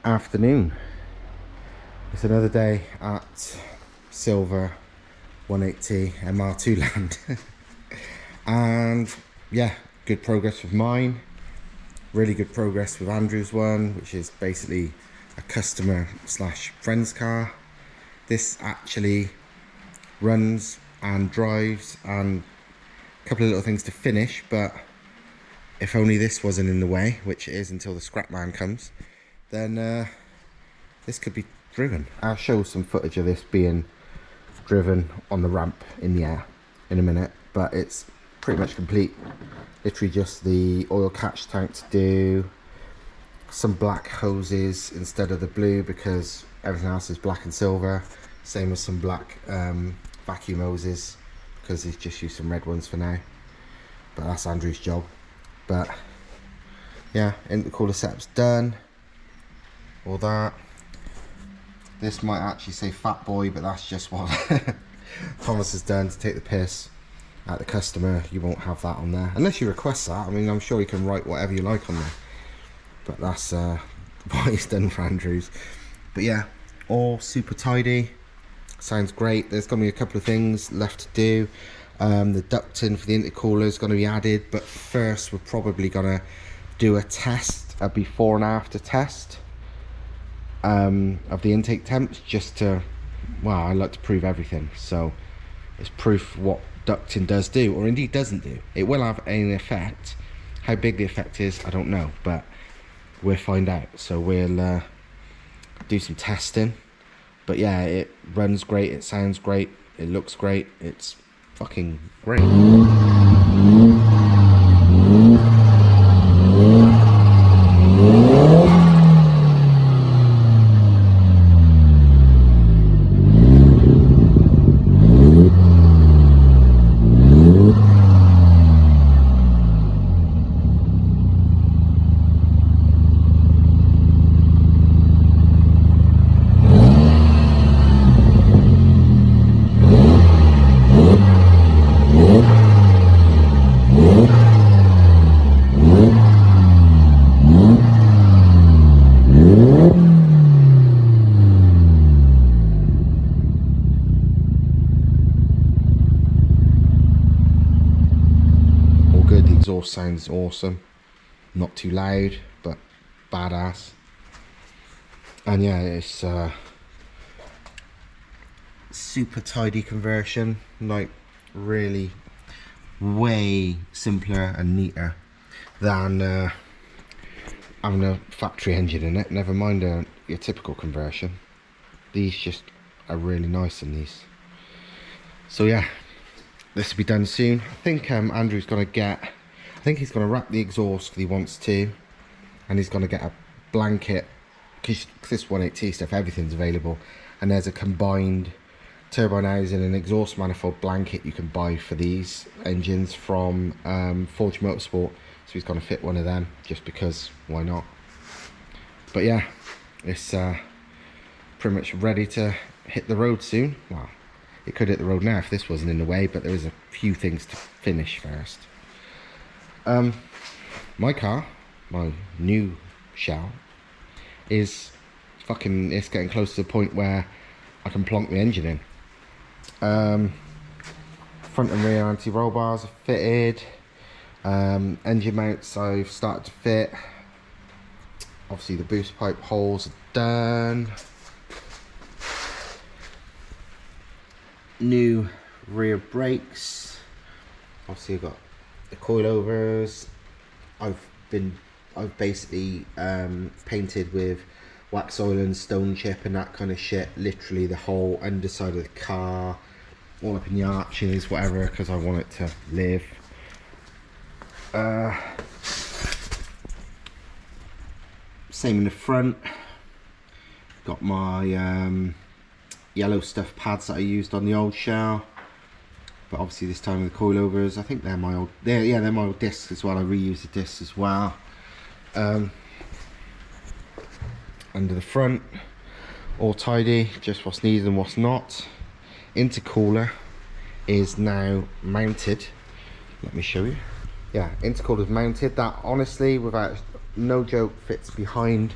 afternoon. It's another day at Silver 180 MR2 land. And yeah, good progress with mine. Really good progress with Andrew's one, which is basically a customer slash friend's car. This actually runs and drives and a couple of little things to finish, but if only this wasn't in the way, which it is until the scrap man comes, then this could be driven. I'll show some footage of this being driven on the ramp in the air in a minute, but it's pretty much complete. Literally just the oil catch tank to do, some black hoses instead of the blue because everything else is black and silver. Same as some black vacuum hoses because he's just used some red ones for now, but that's Andrew's job. But yeah, intercooler setup's done, all that. This might actually say Fat Boy, but that's just what Thomas has done to take the piss at the customer. You won't have that on there unless you request that. I mean, I'm sure you can write whatever you like on there, but that's what he's done for Andrews. But yeah, all super tidy, sounds great. There's gonna be a couple of things left to do. The ducting for the intercooler is going to be added, but first we're probably going to do a test, a before and after test of the intake temps, just to, well, I like to prove everything, so it's proof what ducting does do, or indeed doesn't do. It will have an effect. How big the effect is, I don't know, but we'll find out. So we'll do some testing. But yeah, it runs great, it sounds great, it looks great, it's fucking great. Exhaust sounds awesome, not too loud but badass. And yeah, it's super tidy conversion, like really way simpler and neater than having a factory engine in it, never mind your typical conversion. These just are really nice in these. So yeah, this will be done soon. I think Andrew's gonna get, I think he's going to wrap the exhaust because he wants to, and he's going to get a blanket because this 180 stuff, everything's available, and there's a combined turbine housing and exhaust manifold blanket you can buy for these engines from Forge Motorsport, so he's going to fit one of them just because, why not. But yeah, it's pretty much ready to hit the road soon. Well, it could hit the road now if this wasn't in the way, but there is a few things to finish first. My car, my new shell, is fucking, it's getting close to the point where I can plonk the engine in. Front and rear anti-roll bars are fitted. Engine mounts I've started to fit. Obviously the boost pipe holes are done. New rear brakes. Obviously I've got the coilovers. I've basically painted with wax oil and stone chip and that kind of shit, literally the whole underside of the car, all up in the arches, whatever, because I want it to live. Same in the front. Got my yellow stuff pads that I used on the old shell, but obviously this time with the coilovers, I think they're my old, they're my old discs as well. I reused the discs as well. Under the front, all tidy, just what's needed and what's not. Intercooler is now mounted. Let me show you. Yeah, intercooler is mounted. That honestly, without no joke, fits behind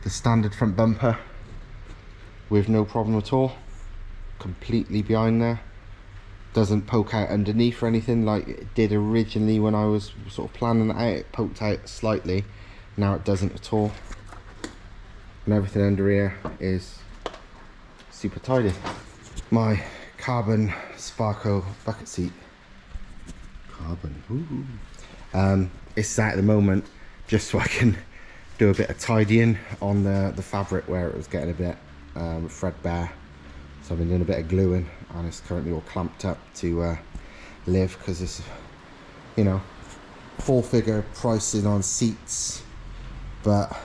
the standard front bumper with no problem at all. Completely behind there. Doesn't poke out underneath or anything like it did originally when I was sort of planning it out. It poked out slightly. Now it doesn't at all. And everything under here is super tidy. My carbon Sparco bucket seat. Carbon. Ooh. It's that at the moment just so I can do a bit of tidying on the fabric where it was getting a bit threadbare. So I've been doing a bit of gluing, and it's currently all clamped up to live, because it's, you know, 4-figure pricing on seats, but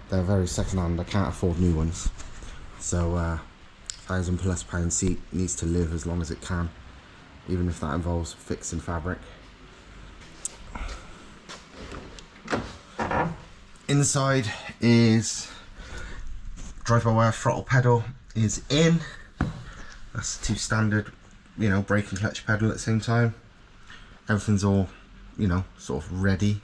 they're very second-hand. I can't afford new ones, so £1,000+ seat needs to live as long as it can, even if that involves fixing fabric. Inside is drive-by-wire throttle pedal is in. That's 2 standard, you know, brake and clutch pedal at the same time. Everything's all, you know, sort of ready.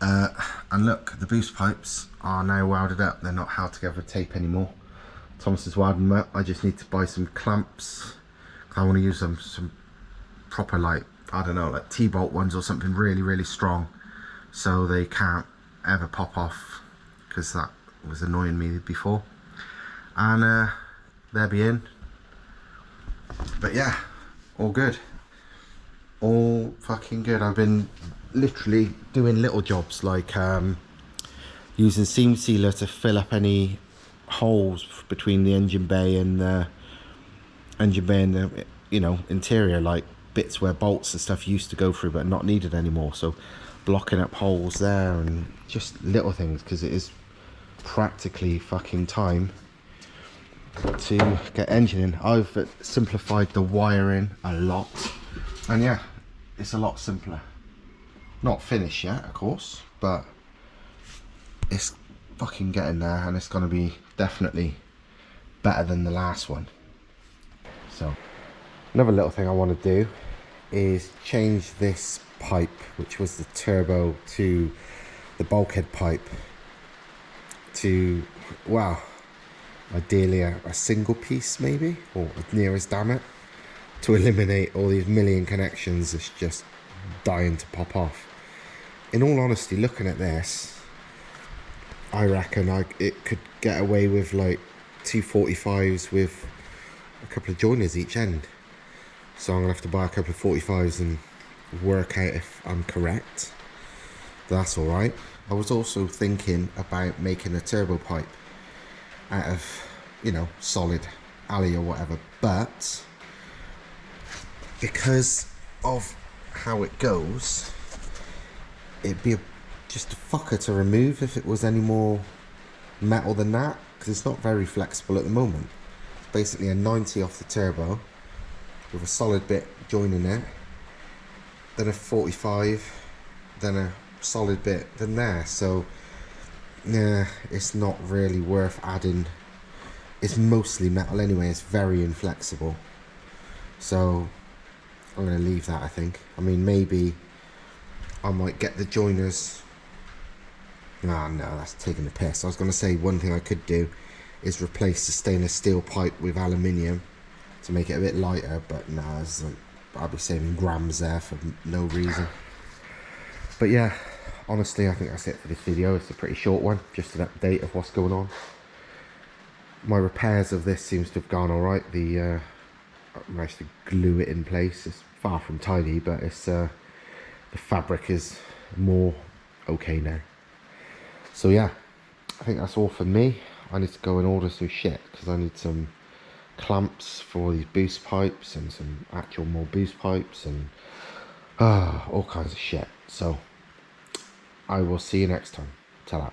And look, the boost pipes are now welded up. They're not held together with tape anymore. Thomas has welded them up. I just need to buy some clamps. I want to use some proper, like, I don't know, like T-bolt ones or something really, really strong, so they can't ever pop off, because that was annoying me before. And they'll be in. But yeah, all good. All fucking good. I've been literally doing little jobs like using seam sealer to fill up any holes between the engine bay and the you know, interior, like bits where bolts and stuff used to go through but not needed anymore. So blocking up holes there, and just little things, because it is practically fucking time to get engine in. I've simplified the wiring a lot, and yeah, it's a lot simpler. Not finished yet, of course, but it's fucking getting there, and it's going to be definitely better than the last one. So another little thing I want to do is change this pipe, which was the turbo to the bulkhead pipe, to, well, ideally a single piece maybe, or near as damn it, to eliminate all these million connections that's just dying to pop off. In all honesty, looking at this, I reckon it could get away with like 245s with a couple of joiners each end. So I'm gonna have to buy a couple of 45s and work out if I'm correct. That's all right. I was also thinking about making a turbo pipe out of, you know, solid alley or whatever, but because of how it goes, it'd be just a fucker to remove if it was any more metal than that, because it's not very flexible at the moment. It's basically a 90 off the turbo with a solid bit joining it, then a 45, then a solid bit, then there. So yeah, it's not really worth adding. It's mostly metal anyway, it's very inflexible, so I'm going to leave that, I think. I mean, maybe I might get the joiners. No, that's taking the piss. I was going to say one thing I could do is replace the stainless steel pipe with aluminium to make it a bit lighter, but no, like, I'll be saving grams there for no reason. But yeah, honestly, I think that's it for this video. It's a pretty short one, just an update of what's going on. My repairs of this seems to have gone alright. I managed to glue it in place. It's far from tidy, but it's the fabric is more okay now. So yeah, I think that's all for me. I need to go and order some shit, because I need some clamps for these boost pipes and some actual more boost pipes and all kinds of shit. So I will see you next time. Ta-ra.